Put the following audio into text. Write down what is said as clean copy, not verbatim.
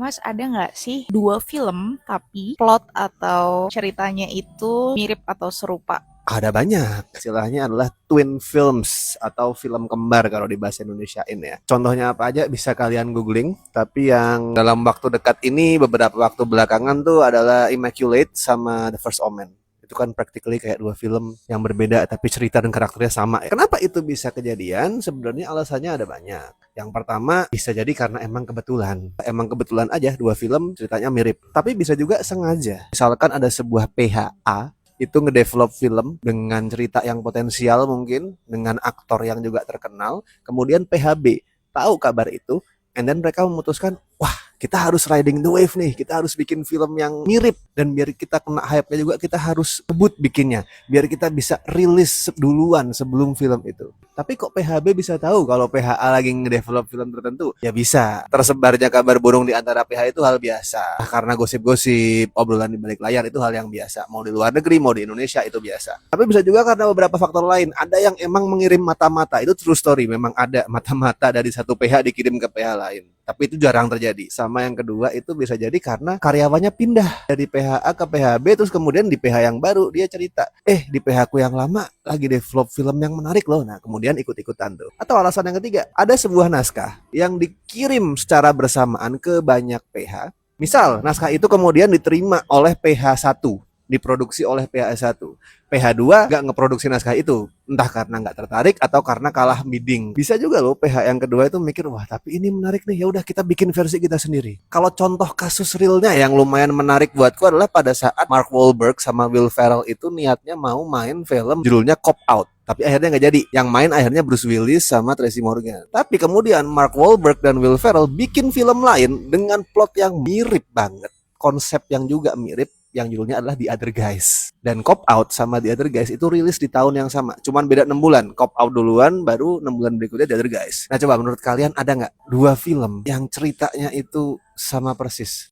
Mas, ada nggak sih dua film tapi plot atau ceritanya itu mirip atau serupa? Ada banyak. Istilahnya adalah twin films atau film kembar kalau di bahasa Indonesiain ya. Contohnya apa aja bisa kalian googling. Tapi yang dalam waktu dekat ini beberapa waktu belakangan tuh adalah Immaculate sama The First Omen. Itu kan practically kayak dua film yang berbeda tapi cerita dan karakternya sama ya. Kenapa itu bisa kejadian? Sebenarnya alasannya ada banyak. Yang pertama bisa jadi karena emang kebetulan. Emang kebetulan aja dua film ceritanya mirip. Tapi bisa juga sengaja. Misalkan ada sebuah PHA itu ngedevelop film dengan cerita yang potensial mungkin dengan aktor yang juga terkenal, kemudian PHB tahu kabar itu, and then mereka memutuskan, wah kita harus riding the wave nih, kita harus bikin film yang mirip, dan biar kita kena hype-nya juga kita harus kebut bikinnya, biar kita bisa rilis duluan sebelum film itu. Tapi kok PHB bisa tahu kalau PHA lagi ngedevelop film tertentu? Ya bisa. Tersebarnya kabar burung di antara PH itu hal biasa. Karena gosip-gosip, obrolan di balik layar itu hal yang biasa. Mau di luar negeri, mau di Indonesia itu biasa. Tapi bisa juga karena beberapa faktor lain. Ada yang emang mengirim mata-mata. Itu true story. Memang ada mata-mata dari satu PH dikirim ke PH lain. Tapi itu jarang terjadi. Sama yang kedua itu bisa jadi karena karyawannya pindah dari PHA ke PHB, terus kemudian di PH yang baru dia cerita, di PH aku yang lama lagi develop film yang menarik loh. Nah kemudian ikut-ikutan tuh. Atau alasan yang ketiga, ada sebuah naskah yang dikirim secara bersamaan ke banyak PH. Misal naskah itu kemudian diterima oleh PH1, diproduksi oleh PH1. PH2 nggak ngeproduksi naskah itu, entah karena nggak tertarik atau karena kalah bidding. Bisa juga loh PH yang kedua itu mikir, wah tapi ini menarik nih, ya udah kita bikin versi kita sendiri. Kalau contoh kasus realnya yang lumayan menarik buatku adalah pada saat Mark Wahlberg sama Will Ferrell itu niatnya mau main film judulnya Cop Out. Tapi akhirnya nggak jadi. Yang main akhirnya Bruce Willis sama Tracy Morgan. Tapi kemudian Mark Wahlberg dan Will Ferrell bikin film lain dengan plot yang mirip banget. Konsep yang juga mirip, yang judulnya adalah The Other Guys. Dan Cop Out sama The Other Guys itu rilis di tahun yang sama. Cuman beda 6 bulan. Cop Out duluan, baru 6 bulan berikutnya The Other Guys. Nah coba menurut kalian ada nggak dua film yang ceritanya itu sama persis?